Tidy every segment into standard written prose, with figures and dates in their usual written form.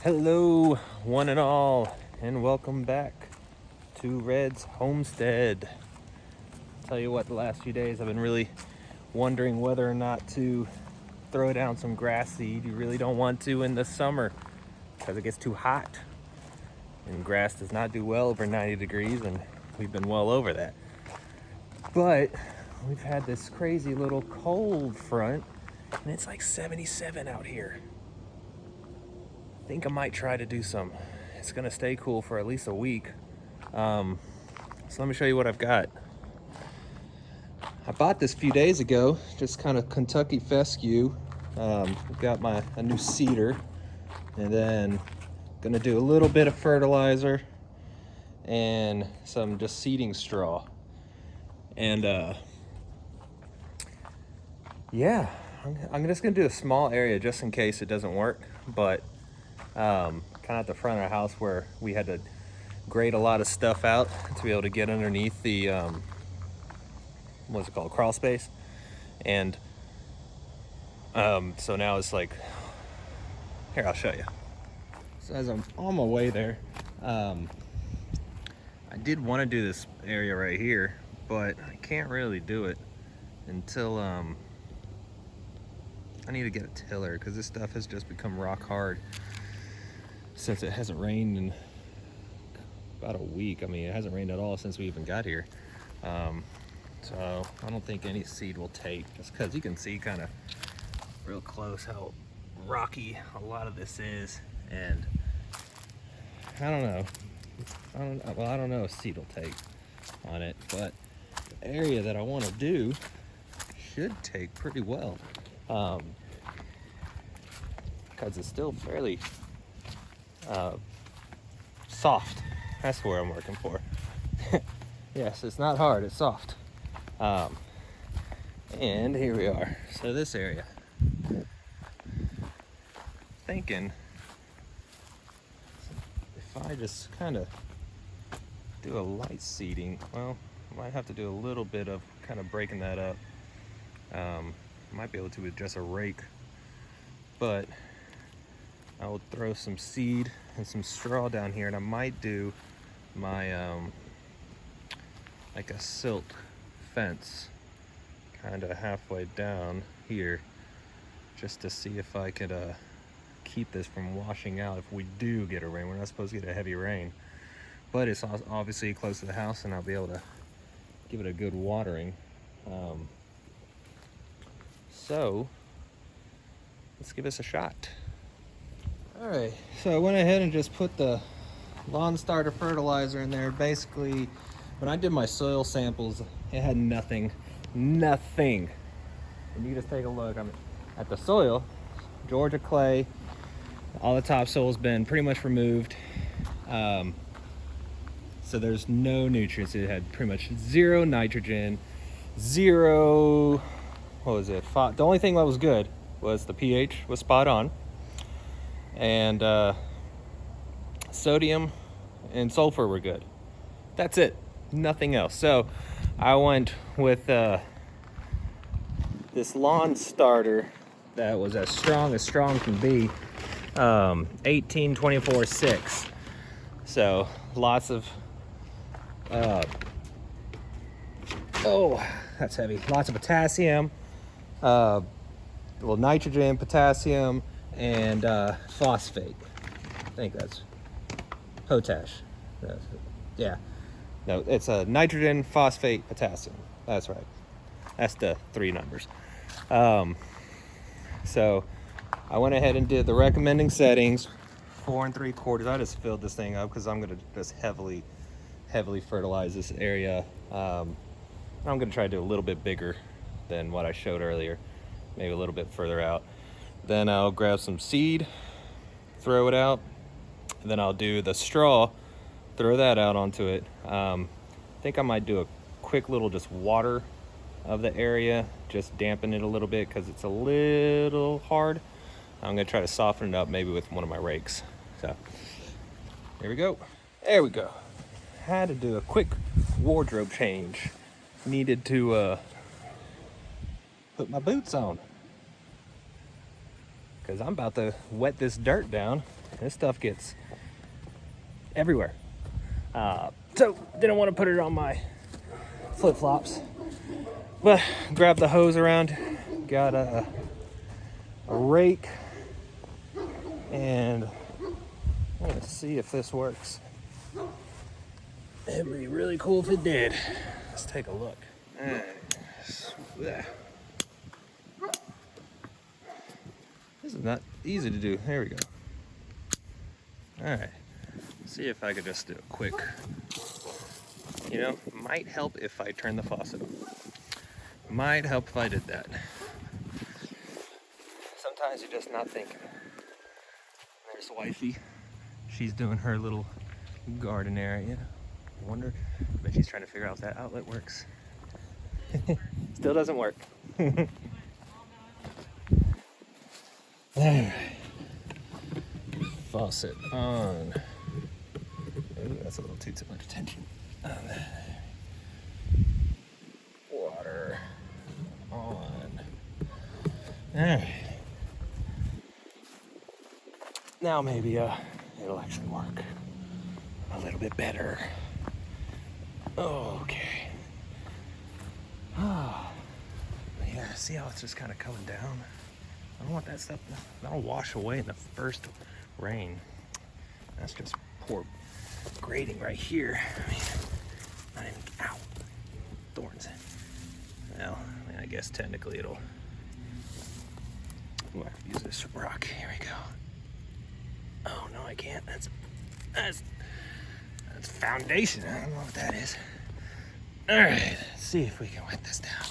Hello, one and all, and welcome back to Red's Homestead. Tell you what, the last few days I've been really wondering whether or not to throw down some grass seed. You really don't want to in the summer because it gets too hot, and grass does not do well over 90 degrees, and we've been well over that. But we've had this crazy little cold front, and it's like 77 out here. I think I might try to do some. It's gonna stay cool for at least a week. So let me show you what I've got. I bought this a few days ago, just kind of Kentucky fescue. Got a new seeder, and then gonna do a little bit of fertilizer and some just seeding straw. And yeah, I'm just gonna do a small area just in case it doesn't work, but kind of at the front of our house where we had to grate a lot of stuff out to be able to get underneath the what's it called, crawl space. And so now it's like, here, I'll show you. So as I'm on my way there, I did want to do this area right here, but I can't really do it until I need to get a tiller, because this stuff has just become rock hard since it hasn't rained in about a week. I mean, it hasn't rained at all since we even got here. So I don't think any seed will take, just because you can see kind of real close how rocky a lot of this is. And I don't know. I don't know if seed will take on it, but the area that I want to do should take pretty well. Because it's still fairly soft. That's where I'm working for. Yes, it's not hard, it's soft. And here we are. So this area, thinking if I just kind of do a light seeding, well, I might have to do a little bit of kind of breaking that up. Might be able to with just a rake, but I will throw some seed and some straw down here, and I might do my like a silk fence kind of halfway down here, just to see if I could keep this from washing out if we do get a rain. We're not supposed to get a heavy rain, but it's obviously close to the house, and I'll be able to give it a good watering. So let's give this a shot. All right, so I went ahead and just put the lawn starter fertilizer in there. Basically, when I did my soil samples, it had nothing. And you just take a look at the soil. Georgia clay, all the topsoil's been pretty much removed. So there's no nutrients. It had pretty much zero nitrogen, zero, what was it? The only thing that was good was the pH was spot on. And sodium and sulfur were good. That's it, nothing else. So I went with this lawn starter that was as strong can be, 18-24-6. So lots of oh, that's heavy. Lots of potassium, nitrogen, potassium, and phosphate. I think that's potash. Yeah. No, it's a nitrogen, phosphate, potassium. That's right. That's the three numbers. So I went ahead and did the recommending settings, 4 3/4. I just filled this thing up because I'm gonna just heavily fertilize this area. I'm gonna try to do a little bit bigger than what I showed earlier, maybe a little bit further out. Then I'll grab some seed, throw it out, and then I'll do the straw, throw that out onto it. I think I might do a quick little just water of the area, just dampen it a little bit because it's a little hard. I'm gonna try to soften it up maybe with one of my rakes. So here we go. There we go. Had to do a quick wardrobe change. Needed to put my boots on because I'm about to wet this dirt down This stuff gets everywhere. So didn't want to put it on my flip-flops, but grab the hose around, got a rake, and I'm gonna see if this works. It'd be really cool if it did. Let's take a look. This is not easy to do. There we go. All right. See if I could just do a quick, might help if I turn the faucet on. Might help if I did that. Sometimes you're just not thinking. There's wifey. She's doing her little garden area. I bet she's trying to figure out if that outlet works. Still doesn't work. Alright. Faucet on. Ooh, that's a little too much attention. Water on. Alright. Now maybe it'll actually work a little bit better. Okay. Yeah, see how it's just kind of coming down? I don't want that stuff, that'll wash away in the first rain. That's just poor grading right here. I mean, not even, ow, thorns. Well, I guess technically it'll, ooh, I have to use this rock. Here we go. Oh, no, I can't. That's foundation. I don't know what that is. All right, let's see if we can wet this down.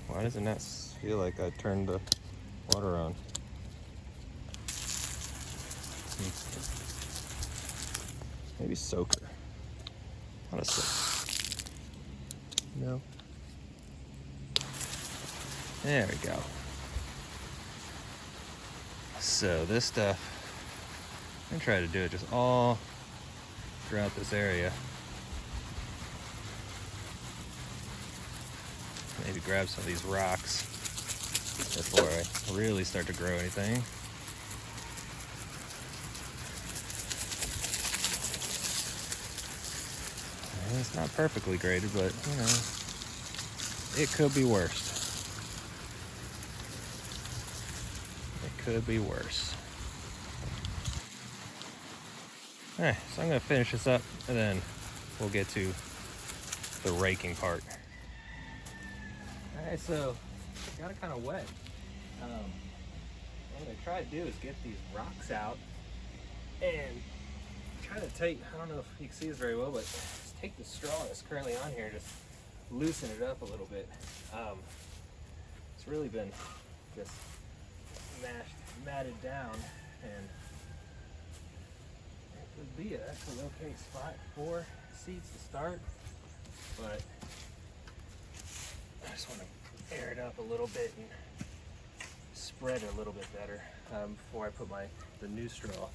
Why doesn't that feel like I turned the water on? Maybe soaker. Not a soak. No. There we go. So this stuff, I'm gonna try to do it just all throughout this area. Maybe grab some of these rocks before I really start to grow anything. And it's not perfectly graded, but it could be worse. It could be worse. Alright, so I'm gonna finish this up and then we'll get to the raking part. Alright, so got it kind of wet. What I'm going to try to do is get these rocks out and try to take, I don't know if you can see this very well, but just take the straw that's currently on here, just loosen it up a little bit. It's really been just matted down, and it would be an okay spot for seeds to start, but I just want to air it up a little bit and spread it a little bit better before I put the new straw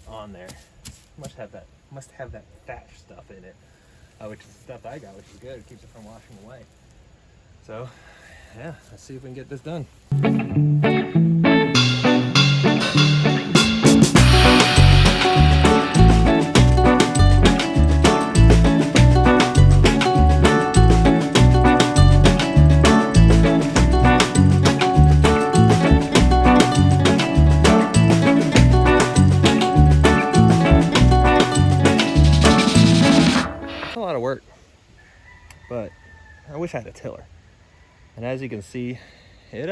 on there. Must have that thatch stuff in it, which is the stuff I got, which is good. It keeps it from washing away. So yeah, let's see if we can get this done. A lot of work, but I wish I had a tiller. And as you can see, it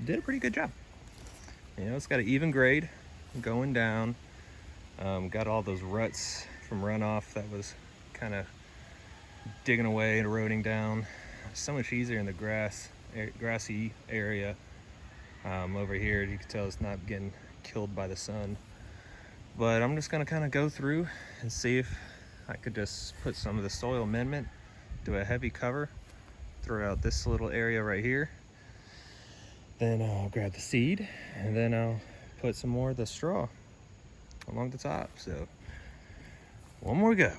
did a pretty good job. It's got an even grade going down. Got all those ruts from runoff that was kind of digging away and eroding down. So much easier in the grassy area. Over here, you can tell it's not getting killed by the sun. But I'm just gonna kind of go through and see if I could just put some of the soil amendment, do a heavy cover throughout this little area right here. Then I'll grab the seed and then I'll put some more of the straw along the top. So one more go.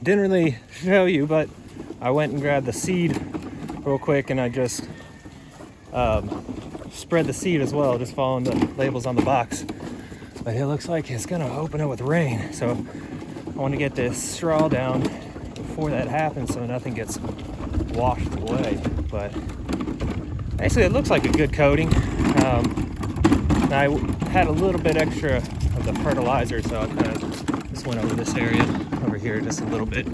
didn't really show you, but I went and grabbed the seed real quick, and I just spread the seed as well, just following the labels on the box. But it looks like it's gonna open up with rain, so I want to get this straw down before that happens so nothing gets washed away. But actually it looks like a good coating. I had a little bit extra of the fertilizer, so I kind of just went over this area over here just a little bit.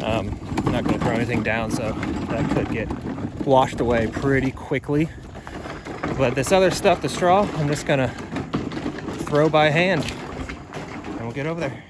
I'm not going to throw anything down, so that could get washed away pretty quickly. But this other stuff, the straw, I'm just going to throw by hand, and we'll get over there.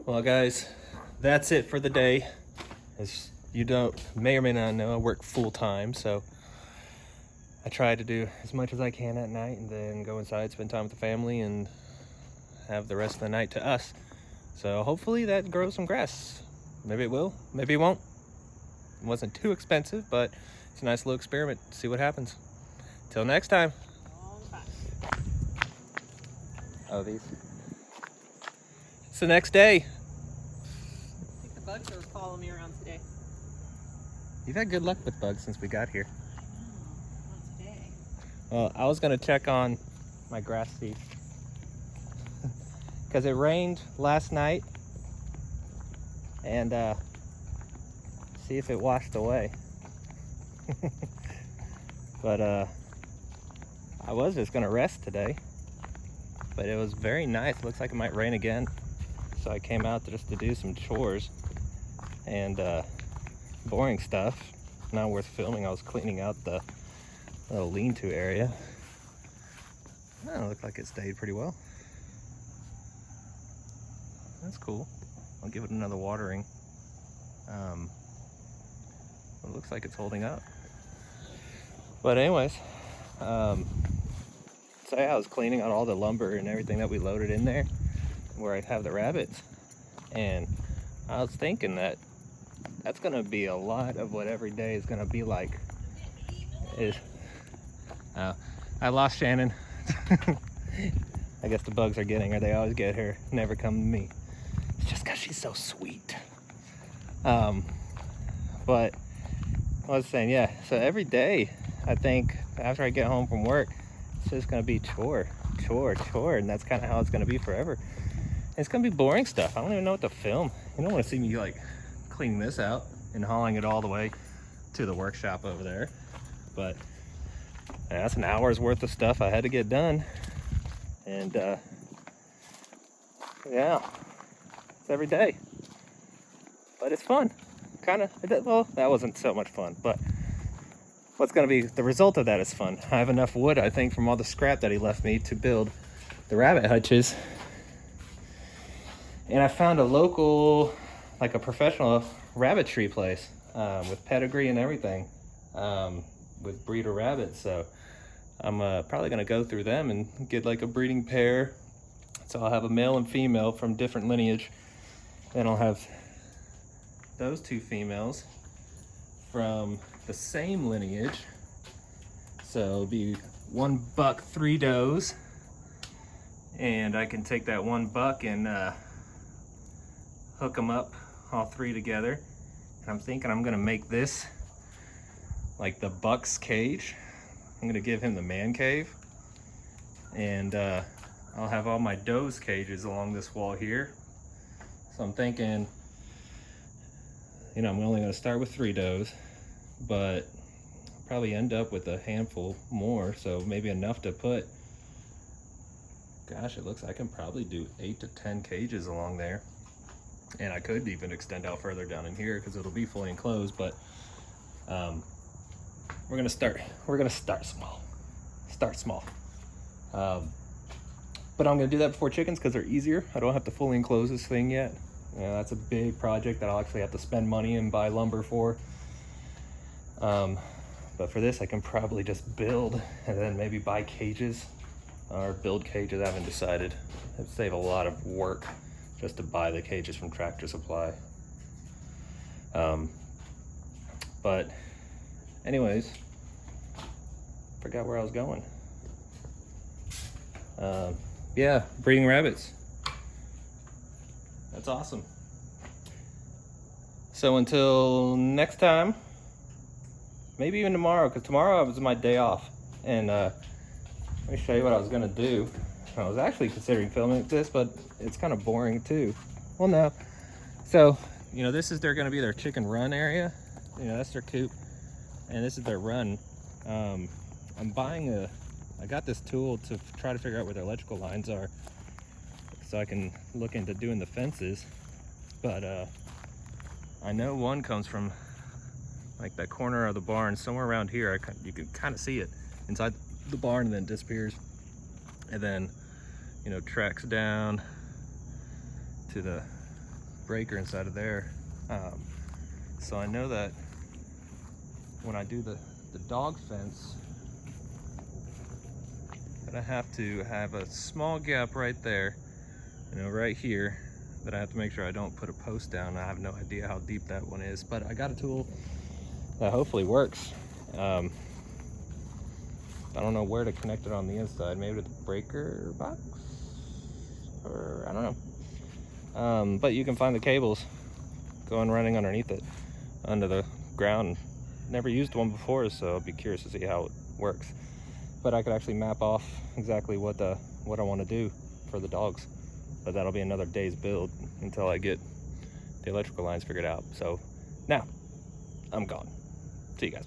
Well, guys, that's it for the day. As you may or may not know, I work full time, so I try to do as much as I can at night and then go inside, spend time with the family, and have the rest of the night to us. So hopefully that grows some grass. Maybe it will, maybe it won't. It wasn't too expensive, but it's a nice little experiment. See what happens. Till next time. Oh, these. It's the next day. I think the bugs are following me around today. You've had good luck with bugs since we got here. Not today. Well, I was gonna check on my grass seed because it rained last night, and see if it washed away. But I was just gonna rest today, but it was very nice. Looks like it might rain again, so I came out just to do some chores and boring stuff, not worth filming. I was cleaning out the little lean-to area. Oh, it looked like it stayed pretty well. That's cool. I'll give it another watering. It looks like it's holding up. But anyways, so yeah, I was cleaning out all the lumber and everything that we loaded in there where I'd have the rabbits, and I was thinking that that's gonna be a lot of what every day is gonna be like. I lost Shannon. I guess the bugs are getting her. They always get her, never come to me. It's just because she's so sweet. But I was saying, yeah, so every day I think after I get home from work, it's just gonna be chore, and that's kind of how it's gonna be forever. And it's gonna be boring stuff. I don't even know what to film. You don't want to see me like cleaning this out and hauling it all the way to the workshop over there. But yeah, that's an hour's worth of stuff I had to get done. And yeah, it's every day. But it's fun. Well, that wasn't so much fun, but what's going to be the result of that is fun. I have enough wood, I think, from all the scrap that he left me to build the rabbit hutches. And I found a local, like a professional rabbit tree place with pedigree and everything, with breeder rabbits. So I'm probably going to go through them and get like a breeding pair. So I'll have a male and female from different lineage. Then I'll have those two females from the same lineage. So it'll be 1 buck, 3 does. And I can take that 1 buck and hook them up, all 3 together. And I'm thinking I'm gonna make this like the buck's cage. I'm gonna give him the man cave. And I'll have all my does cages along this wall here. So I'm thinking, you know, I'm only gonna start with 3 does, but I'll probably end up with a handful more, so maybe enough to put, gosh, it looks like I can probably do 8 to 10 cages along there. And I could even extend out further down in here because it'll be fully enclosed, but we're gonna start small. But I'm gonna do that before chickens because they're easier. I don't have to fully enclose this thing yet. You know, that's a big project that I'll actually have to spend money and buy lumber for. But for this, I can probably just build and then maybe buy cages or build cages. I haven't decided. It'd save a lot of work just to buy the cages from Tractor Supply. But anyways, forgot where I was going. Yeah, breeding rabbits. That's awesome. So until next time, maybe even tomorrow, because tomorrow was my day off. And let me show you what I was gonna do. I was actually considering filming this, but it's kind of boring too. Well, no. So, you know, this is gonna be their chicken run area. You know, that's their coop, and this is their run. I'm buying I got this tool to try to figure out where their electrical lines are, so I can look into doing the fences. But I know one comes from like that corner of the barn, somewhere around here. You can kind of see it inside the barn, and then disappears, and then, you know, tracks down to the breaker inside of there. So I know that when I do the dog fence, that I have to have a small gap right there, you know, right here, that I have to make sure I don't put a post down. I have no idea how deep that one is, but I got a tool that hopefully works. I don't know where to connect it on the inside, maybe to the breaker box, or I don't know. But you can find the cables going running underneath it, under the ground. Never used one before, so I'll be curious to see how it works. But I could actually map off exactly what I want to do for the dogs. But that'll be another day's build until I get the electrical lines figured out. So now I'm gone. See you guys.